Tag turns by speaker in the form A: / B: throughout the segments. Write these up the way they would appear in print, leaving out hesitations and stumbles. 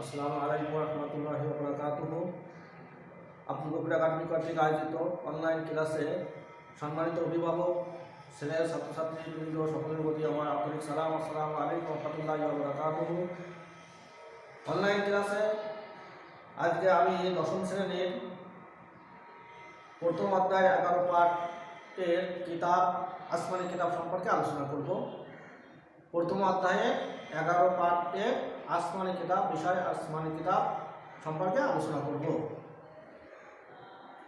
A: আসসালামু আলাইকুম রহমতুল্লাহি ওয়া বারাকাতুহু। আব্দুল কবির একাডেমি কর্তৃক আয়োজিত অনলাইন ক্লাসে সম্মানিত অভিভাবক, ছেলের ছাত্রছাত্রীবৃন্দ সকলের প্রতি আমার আন্তরিক সালাম। আসসালামু আলাইকুম রহমতুল্লাহি ওয়া বারাকাতুহু। অনলাইন ক্লাসে আজকে আমি দশম শ্রেণীর প্রথম অধ্যায় 11 পাঠের কিতাব আসমানি কিতাব সম্পর্কে আলোচনা করব। প্রথম অধ্যায়ে 11 পাঠের আসমানি কিতাব বিষয় আসমানি কিতাব সম্পর্কে আলোচনা করব।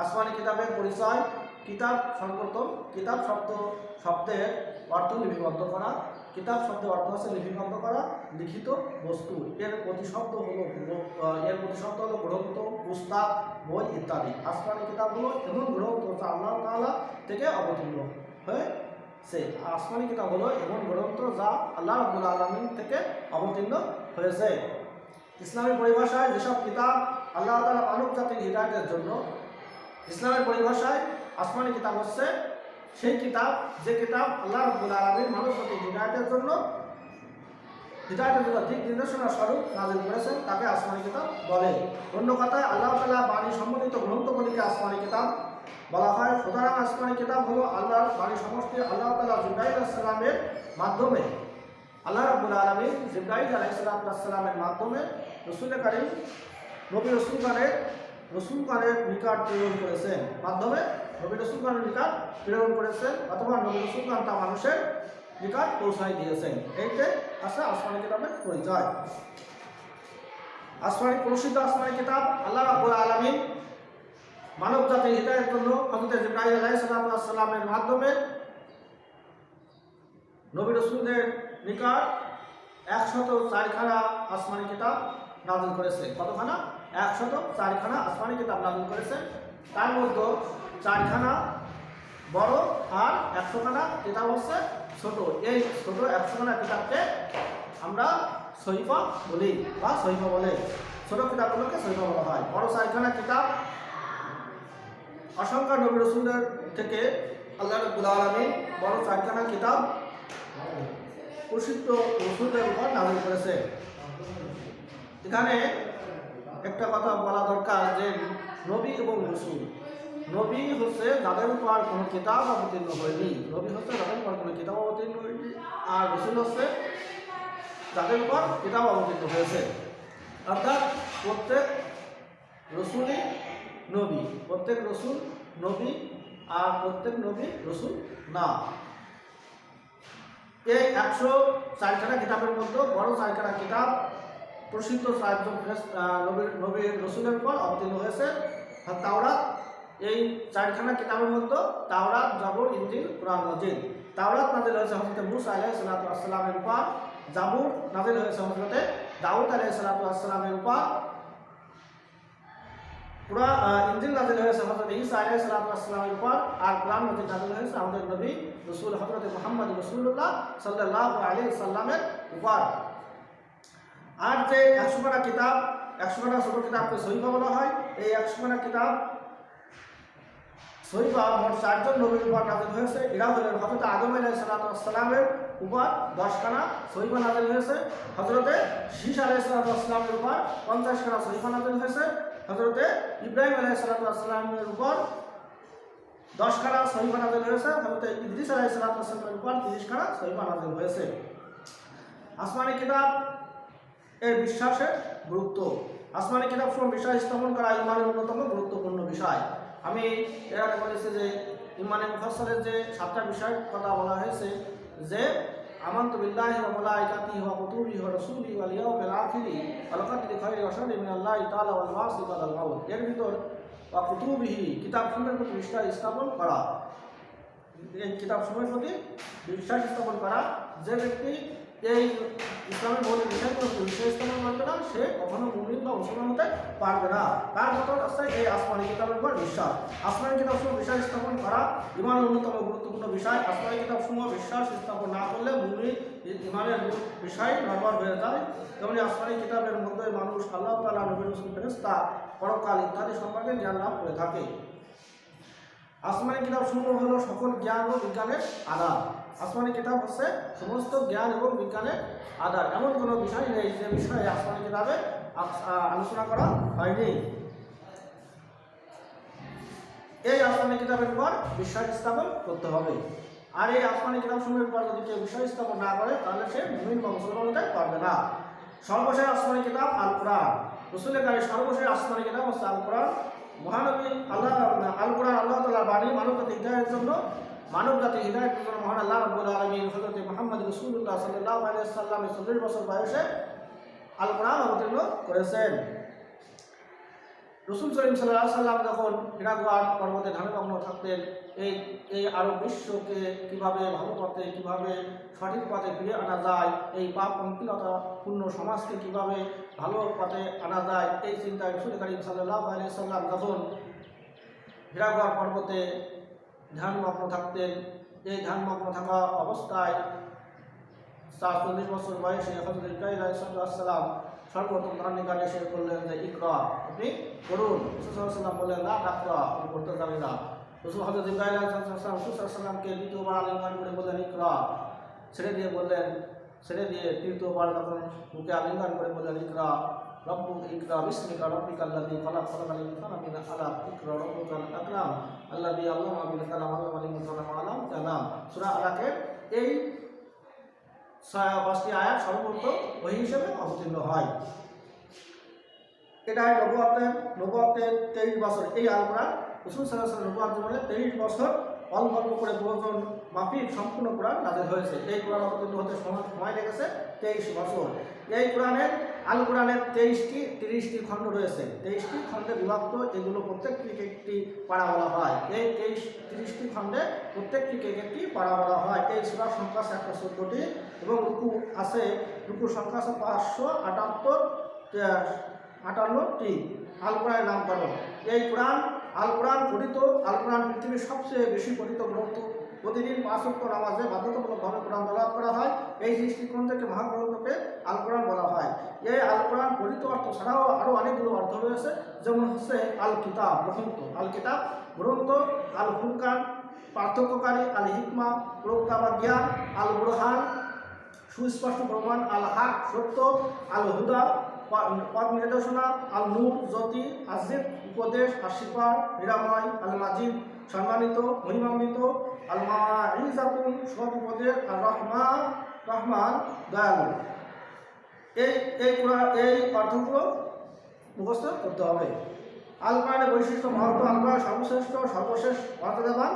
A: আসমানি কিতাবের পরিচয়। কিতাব সর্বপ্রথম কিতাব শব্দের অর্থ লিপিবদ্ধ করা। কিতাব শব্দের অর্থ হচ্ছে লিপিবদ্ধ করা, লিখিত বস্তু। এর প্রতিশব্দ হলো গ্রন্থ, পুস্তক, বই ইত্যাদি। আসমানি কিতাব হলো এমন গ্রন্থ যা আল্লাহ তাআলা থেকে অবতীর্ণ হয়েছে। আসমানি কিতাব হলো এমন গ্রন্থ যা আল্লাহ রাব্বুল আলামিন থেকে অবতীর্ণ হয়েছে। ইসলামের পরিভাষায় যেসব কিতাব আল্লাহ তাআলা মানব জাতির হিদায়াতের জন্য, ইসলামের পরিভাষায় আসমানি কিতাব হচ্ছে সেই কিতাব যে কিতাব আল্লাহ রাব্বুল আলামিন মানব জাতির হিদায়াতের জন্য দিক নির্দেশনা স্বরূপ নাযিল করেছেন, তাকে আসমানি কিতাব বলে। অন্য কথায় আল্লাহ তাআলা বাণী সম্বলিত গ্রন্থগুলিকে আসমানি কিতাব বলা হয়। সুতরাং আসমানি কিতাব হলো আল্লাহর বাণী সমষ্টি। আল্লাহ তাআলা জিবরাইল আলাইহিস সালামের মাধ্যমে, আল্লাহ রাব্বুল আলামিন জিবরাইল আলাইহিস সালামের মাধ্যমে রাসূল কারীম নবী রাসূলগণের নিকট প্রেরণ করেছেন, অথবা নবী রাসূলগণ তা মানুষের নিকট পৌঁছায় দিয়েছেন। এইটাই আছে আসমানি কিতাবের পরিচয়। প্রসিদ্ধ আসমানি কিতাব আল্লাহ রাব্বুল আলামিন মানব জাতির হিদায়াতের জন্য হযরত জিবরাইল আলাইহিস সালামের মাধ্যমে নবী রাসূলদের নিকট 104খানা আসমানি কিতাব নাযিল করেছে। কতখানা? 104খানা আসমানি কিতাব নাযিল করেছে। তার মধ্যে 4খানা বড় আর 100খানা কিতাব হচ্ছে ছোট। এই ছোট 100খানা কিতাবকে আমরা সহিফা বলি বা সহিফা বলে। ছোট কিতাবগুলোকে সহিফা বলা হয়। বড় 4খানা কিতাব অসংখ্য নবী রাসূলদের থেকে আল্লাহ রাব্বুল আলামিন বড় 4খানা কিতাব প্রসিদ্ধ রাসূলদের উপর নাযিল করেছে। এখানে একটা কথা বলা দরকার যে নবী এবং রাসূল, নবী হচ্ছে যাদের উপর কোনো কিতাব অবতীর্ণ হয়নি, আর রাসূল হচ্ছে যাদের উপর কিতাব অবতীর্ণ হয়েছে। অর্থাৎ প্রত্যেক রাসূলই নবী, প্রত্যেক রাসূল নবী, আর প্রত্যেক নবী রাসূল না। এই 104খানা কিতাবের মধ্যে বড় 4খানা কিতাব প্রসিদ্ধ 4জন নবী রাসূলের উপর অবতীর্ণ হয়েছে। তাওরাত, এই 4খানা কিতাবের মধ্যে তাওরাত, জাবুর, ইনজিল, কুরআন মজিদ। তাওরাত নাযিল হয়েছে হযরত মূসা আলাইহিস সালামের উপর, জাবুর নাযিল হয়েছে হযরত দাউদ আলাইহিস সালামের উপর, ইনজিল নাযিল হয়েছে হযরত ঈসা আলাইহিস সালামের উপর, আর কুরআন মজিদ নাযিল হয়েছে আমাদের নবী রাসূল হযরত মুহাম্মদ রাসূলুল্লাহ সাল্লাল্লাহু আলাইহি সাল্লামের উপর। আর যে 100খানা কিতাব, 100খানা ছোট কিতাবকে সহিফা বলা হয়। এই 100খানা কিতাব সহিফা মোট 4জন নবীর উপর নাযিল হয়েছে। এরা হলেন হযরত আদম আলাইহিস সালামের উপর 10খানা সহিফা নাযিল হয়েছে, হযরত শীশ আলাইহিস সালামের উপর 50খানা সহিফা নাযিল হয়েছে, হযরত ইব্রাহিম আলাইহিস সালামের উপর 10খানা সহিফা নাযিল হয়েছে, হযরত ইদ্রিস আলাইহিস সালামের উপর 30খানা সহিফা নাযিল হয়েছে। আসমানি কিতাব এর বিশ্বাসের গুরুত্ব। আসমানি কিতাব সমূহ বিশ্বাস স্থাপন করা ঈমানের অন্যতম গুরুত্বপূর্ণ বিষয়। আমি এর আগে বলেছি যে ঈমানে মুফাসসালের যে 7টা বিষয়ের কথা বলা হয়েছে, যে আমানতু বিল্লাহি ওয়া মালাইকাতিহি ওয়া কুতুবিহি ওয়া রাসূলিহি ওয়াল ইয়াউমিল আখিরি ওয়াল কদরি খাইরি ওয়া শাররি মিনাল্লাহি তাআলা ওয়াল বাসি ওয়াল মাউত। এর ভিতর ওয়া কুতুবিহি কিতাবসমূহের প্রতি বিশ্বাস স্থাপন করা, এই কিতাবসমূহের প্রতি বিশ্বাস স্থাপন করা। যে ব্যক্তি এই ইসলামের মৌলিক বিষয়গুলো বিশ্বাস স্থাপন করবে না, সে কখনো মুমিন বা মুসলমান হতে পারবে না। তার মতো আছে এই আসমানি কিতাবের উপর বিশ্বাস। আসমানি কিতাবসমূহ বিশ্বাস স্থাপন করা ঈমানের অন্যতম গুরুত্বপূর্ণ বিষয়। আসমানি কিতাবসমূহ বিশ্বাস স্থাপন না করলে মুমিন ঈমানের বিষয় নরবর হয়ে যায়। তেমনি আসমানি কিতাবের মধ্যে মানুষ আল্লাহ তাআলা, নবী রাসূল, ফেরেশতা, পরকাল ইত্যাদি সম্পর্কে জ্ঞান লাভ করে থাকে। আসমানি কিতাবসমূহ হলো সকল জ্ঞান ও বিজ্ঞানের আধার। আসমানি কিতাব হচ্ছে সমস্ত জ্ঞান এবং বিজ্ঞানের আধার। এমন কোনো বিষয় নেই যে বিষয়ে আসমানি কিতাবে আলোচনা করা হয়নি। এই আসমানি কিতাবের উপর বিশ্বাস স্থাপন করতে হবে। আর এই আসমানি কিতাবসমূহের উপর যদি কেউ বিশ্বাস স্থাপন না করে তাহলে সে মুমিন বা মুসলমান হতে পারবে না। সর্বশেষ আসমানি কিতাব আল কোরআন। রাসূলের কাছে সর্বশেষ আসমানি কিতাব হচ্ছে আল কোরআন। মহানবী আল কোরআন আল্লাহ তাআলার বাণী, মানব জাতির হিদায়াতের জন্য মহান আল্লাহ রাব্বুল আলামিন হযরত মুহাম্মদ রাসূলুল্লাহ সাল্লাল্লাহু আলাইহি ওয়াসাল্লাম 40 বছর বয়সে আল কোরআন অবতীর্ণ করেছেন। রাসূল সাল্লাল্লাহু আলাইহি ওয়াসাল্লাম যখন হিরা পর্বতে ধ্যানমগ্ন থাকতেন, এই আরব বিশ্বকে কিভাবে ভালো পথে, কিভাবে সঠিক পথে ফিরে আনা যায়, এই পাপ পঙ্কিলতাপূর্ণ সমাজকে কিভাবে ভালো পথে আনা যায়, এই চিন্তায় রাসূল কারীম সাল্লাল্লাহু আলাইহি ওয়াসাল্লাম যখন হিরা পর্বতে ধ্যানমগ্ন থাকতেন, এই ধ্যানমগ্ন থাকা অবস্থায় 40 বছর বয়সে হযরত ইব্রাহিম আলাইহিস সালাম সর্বপ্রথম তার নিকটে এসে বললেন যে ইকরা, আপনি পড়ুন। রাসূল সাল্লাল্লাহু আলাইহি ওয়াসাল্লাম বললেন না তাকরা, আপনি পড়তে যাবেন না। হযরত ইব্রাহিম আলাইহিস সালাম রাসূল সাল্লাল্লাহু আলাইহি ওয়াসাল্লামকে দ্বিতীয়বার আলিঙ্গন করে বললেন ইকরা, ছেড়ে দিয়ে তৃতীয়বার যখন মুখে আলিঙ্গন করে বললেন ইকরা ইকরা বিসমিকা রাব্বিকাল্লাযী খালাক খালাকাল ইনসানা মিন আলাক ইকরা রাব্বুকাল আকরাম আল্লাযী আল্লামা বিল কালাম আল্লামাল ইনসানা মা লাম ইয়ালাম। সূরা আলাকের এই 5টি আয়াত সর্বপ্রথম ওহী হিসেবে অবতীর্ণ হয়। এটা নবুয়তের 23 বছর। এই আল কোরআন রাসূল সাল্লাল্লাহু আলাইহি ওয়াসাল্লাম নবুয়ত জীবনে 23 বছর অল্প করে প্রয়োজন মাফিক সম্পূর্ণ কোরআন নাযিল হয়েছে। এই কোরআন অবতীর্ণ হতে সময় লেগেছে 23 বছর। এই আল কোরআনের 30টি খণ্ড রয়েছে। 23টি খণ্ডে বিভক্ত, এগুলো প্রত্যেকটিকে একটি পারা বলা হয়। এই 30টি খণ্ডে প্রত্যেকটিকে একটি পারা বলা হয়। এই সূরার সংখ্যা 114টি এবং রুকুর সংখ্যা আছে 558টি। আল কোরআনের নামকরণ। এই আল কোরআন পৃথিবীর সবচেয়ে বেশি পঠিত গ্রন্থ। প্রতিদিন 5 ওয়াক্ত নামাজে বাধ্যতামূলকভাবে কোরআন তেলাওয়াত করা হয়। এই দৃষ্টিকোণ থেকে মহাগ্রন্থকে আল কোরআন বলা হয়। এই আল কোরআন পঠিত অর্থ ছাড়াও আরও অনেকগুলো অর্থ রয়েছে, যেমন হচ্ছে আল কিতাব গ্রন্থ, আল ফুরকান পার্থক্যকারী, আল হিকমা প্রজ্ঞা বা জ্ঞান, আল বুরহান সুস্পষ্ট প্রমাণ, আল হক সত্য, আল হুদা পথ নির্দেশনা, আল নূর জ্যোতি, আজিব উপদেশ, আশিফা নিরাময়, আল মাজিদ সম্মানিত মহিমান্বিত, আল মাইজাতুন সৎ উপদেশ, আর রহমান দয়ালু। এই অর্থগুলো মুখস্থ করতে হবে। আল কোরআনের বৈশিষ্ট্য মহত্ব। আল কোরআন সর্বশেষ মর্যাদাবান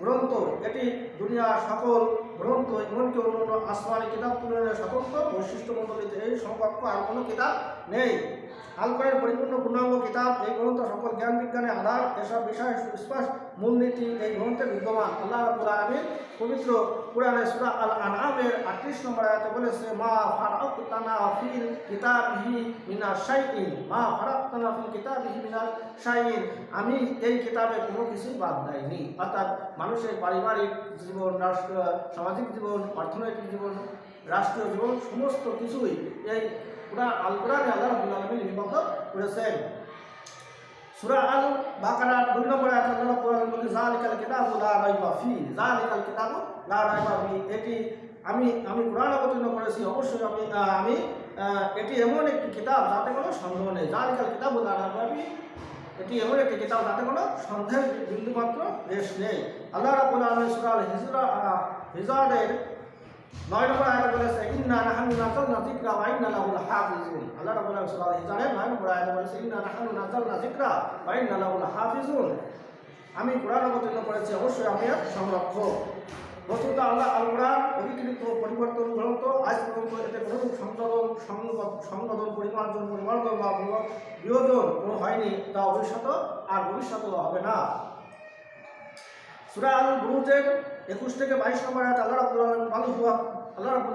A: গ্রন্থ। এটি দুনিয়ার সকল গ্রন্থ এমনকি অন্যান্য আসমানি কিতাব তুলনায় স্বতন্ত্র বৈশিষ্ট্যমণ্ডিত। এই সমকক্ষ আর কোনো কিতাব নেই। আল কোরআনের পরিপূর্ণ পূর্ণাঙ্গ কিতাব। এই গ্রন্থ সকল জ্ঞান বিজ্ঞানের আধার। এসব বিষয়ে সুস্পষ্ট মূলনীতি এই গ্রন্থে বিদ্যমান। আল্লাহ রাব্বুল আলামিন পবিত্র কুরআনে সূরা আল আনআমের 38 নম্বর আয়াতে বলেছে, মা ফারাকতানা ফিল কিতাবিহি মিনাশ শাইইন, আমি এই কিতাবে কোনো কিছুই বাদ দেয়নি। অর্থাৎ মানুষের পারিবারিক জীবন, সামাজিক জীবন, অর্থনৈতিক জীবন, রাষ্ট্রীয় জীবন সমস্ত কিছুই এই আল কোরআনে আল্লাহ রাব্বুল আলামিন লিপিবদ্ধ করেছেন। সূরা আল বাকারা 2 নম্বর আয়াতে আল্লাহ কোরআন বলে যালিকাল কিতাবু লা রাইবা ফি, এটি আমি কোরআন অবতীর্ণ করেছি, অবশ্যই আমি এটি এমন একটি কিতাব যাতে কোনো সন্দেহ নেই। যালিকাল কিতাবু লা রাইবা ফি, এটি এমন একটি কিতাব যাতে কোনো সন্দেহের বিন্দুমাত্র রেশ নেই। আল্লাহ রাব্বুল আলামিন সূরা আল হিজরের 9 নম্বর আয়াতে বলেছে, ইন্না নাহনু নাযালনা যিকরা ওয়া ইন্না লাহু লাহাফিজুন। আল্লাহ রাব্বুল আলামিন সূরা আল হিজরের 9 নম্বর আয়াতে বলেছে, ইন্না নাহনু নাযালনা যিকরা ওয়া ইন্না লাহু লাহাফিজুন। আমি কোরআন অবতীর্ণ করেছি, অবশ্যই আমি এর সংরক্ষক। বস্তুত আল কোরআন অধিকৃত পরিবর্তন গ্রন্থ। আজ পর্যন্ত এতে কোনো সংশোধন পরিমার্জন বা বিয়োজন কোনো হয়নি, তা ভবিষ্যতেও হবে না। সূরা আল বুরুজের 21 থেকে 22 নম্বর আয়াতে আল্লাহ রাব্বুল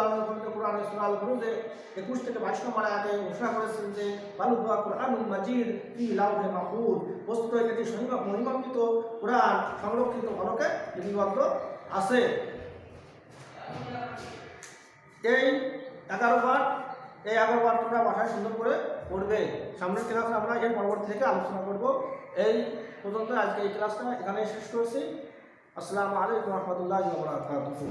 A: আলামিন কোরআনে সূরা আল বুরুজে 21 থেকে 22 নম্বর আয়াতে ঘোষণা করেছেন যে বাল হুয়া কুরআনুল মাজিদ ফি লাওহে মাহফুজ। বস্তুত এটি মহিমান্বিত কোরআন সংরক্ষিত ফলকে লিপিবদ্ধ আছে। এই 11 বার তোমরা বাসায় সুন্দর করে পড়বে। সামনের ক্লাসে আমরা এর পরবর্তী থেকে আলোচনা করব। এই পর্যন্ত আজকে এই ক্লাসটা এখানে শেষ করছি। আসসালামু আলাইকুম রহমতুল্লাহি ওয়া বারাকাতুহু।